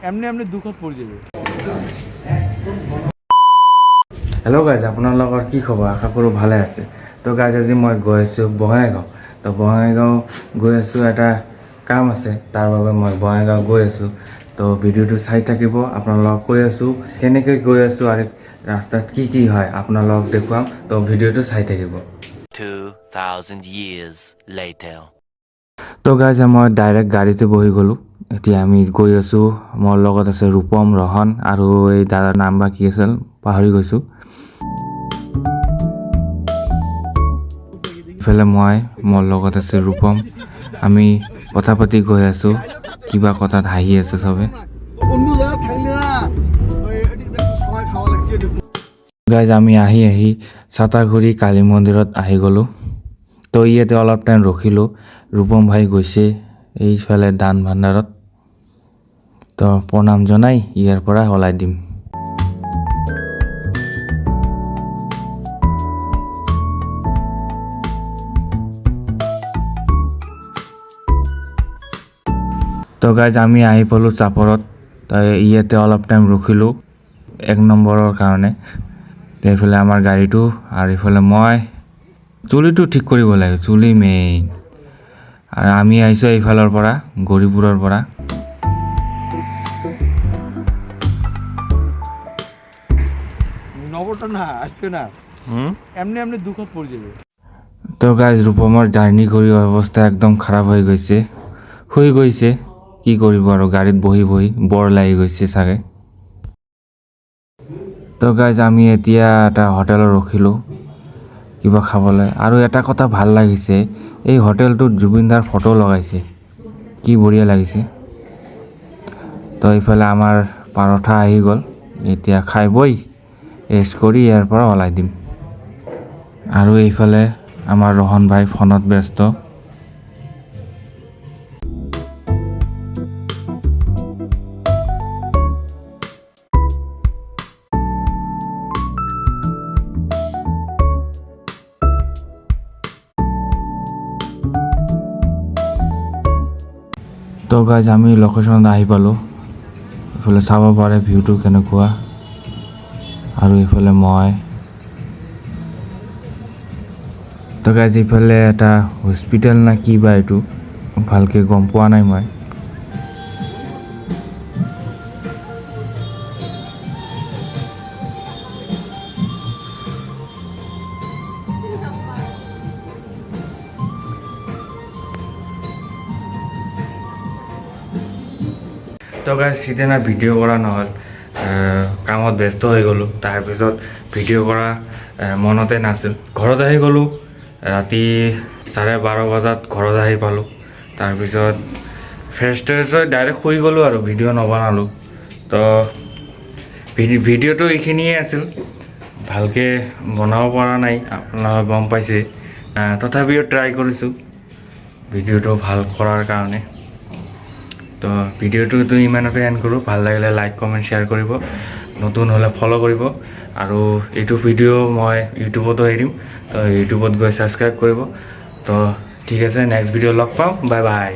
এমনি এমনি দুখত পৰি যাবে। হেল্ল' গাইজ, আপোনালোকৰ কি খবৰ? আশা কৰোঁ ভালে আছে। তো গাইজ, আজি মই গৈ আছোঁ বঙাইগাঁও। তো বঙাইগাঁও গৈ আছোঁ, এটা কাম আছে, তাৰ বাবে মই বঙাইগাঁও গৈ আছোঁ। তো ভিডিঅ'টো চাই থাকিব। আপোনালোকক কৈ আছোঁ কেনেকৈ গৈ আছোঁ আৰু ৰাস্তাত কি কি হয় আপোনালোকক দেখুৱাম। তো ভিডিঅ'টো চাই থাকিব। 2000 years later. তো গাইজ, মই ডাইৰেক্ট গাড়ীতে বহি গ'লোঁ। এতিয়া আমি গৈ আছোঁ। মোৰ লগত আছে ৰূপম, ৰহন আৰু এই দাদাৰ নাম বা কি আছিল পাহৰি গৈছোঁ। ইফালে মোৰ লগত আছে ৰূপম। আমি কথা পাতি গৈ আছোঁ। কিবা কথাত হাঁহি আছে চবে। গাইজ, আমি আহি চাটাগুৰি কালী মন্দিৰত আহি গ'লোঁ। তো ইয়াতে অলপ টাইম ৰখিলোঁ। ৰূপম ভাই গৈছে এইফালে দান ভাণ্ডাৰত। তো প্ৰণাম জনাই ইয়াৰ পৰা ওলাই দিম। তো গাইজ, আমি আহি পালোঁ চাপৰত। ইয়াতে অলপ টাইম ৰখিলোঁ 1 নম্বৰৰ কাৰণে। তো এইফালে আমাৰ গাড়ীটো আৰু এইফালে মই চুলিটো ঠিক কৰিব লাগে, চুলি মেইন। আৰু আমি আহিছোঁ এইফালৰ পৰা, গৌৰীপুৰৰ পৰা। নগৰটা না আজকে না এমনি এমনি দুখত পৰি যাবে। তো গাইজ, ৰূপমৰ জাৰ্ণি কৰি অৱস্থা একদম খাৰাপ হৈ গৈছে, শুই গৈছে। কি কৰিব আৰু, গাড়ীত বহি বৰ লাগি গৈছে চাগে। তো গাইজ, আমি এতিয়া এটা হোটেলত ৰখিলোঁ কিবা খাবলৈ। আৰু এটা কথা ভাল লাগিছে, এই হোটেলটোত জুবিন দাৰ ফটো লগাইছে, কি বঢ়িয়া লাগিছে। তো এইফালে আমাৰ পৰঠা আহি গ'ল। এতিয়া খাই বৈ ৰেষ্ট কৰি ইয়াৰ পৰা ওলাই দিম। আৰু এইফালে আমাৰ ৰহন ভাই ফোনত ব্যস্ত। তো গাইজ, আমি লোকেশ্যনত আহি পালোঁ। এইফালে চাব পাৰে ভিউটো কেনেকুৱা। আৰু এইফালে মই। তো গাইজ, এইফালে এটা হস্পিটেল না কি বা, এইটো ভালকৈ গম পোৱা নাই মই। তো গাইজ, সিদিনা ভিডিঅ' কৰা নহ'ল, কামত ব্যস্ত হৈ গ'লোঁ। তাৰপিছত ভিডিঅ' কৰা মনতে নাছিল। ঘৰত আহি গ'লোঁ ৰাতি 12:30 বজাত ঘৰত আহি পালোঁ। তাৰপিছত ফ্ৰেছ হৈ ডাইৰেক্ট শুই গ'লোঁ আৰু ভিডিঅ' নবনালোঁ। তো ভিডিঅ'টো এইখিনিয়ে আছিল, ভালকৈ বনাব পৰা নাই, আপোনালোকে গম পাইছে। তথাপিও ট্ৰাই কৰিছোঁ ভিডিঅ'টো ভাল কৰাৰ কাৰণে। তো ভিডিঅ'টো ইমানতে এণ্ড কৰোঁ। ভাল লাগিলে লাইক কমেণ্ট শ্বেয়াৰ কৰিব, নতুন হ'লে ফ'ল' কৰিব। আৰু এইটো ভিডিঅ' মই ইউটিউবতো এৰিম, তো ইউটিউবত গৈ ছাবস্ক্ৰাইব কৰিব। তো ঠিক আছে, নেক্সট ভিডিঅ' লগ পাম। Bye bye.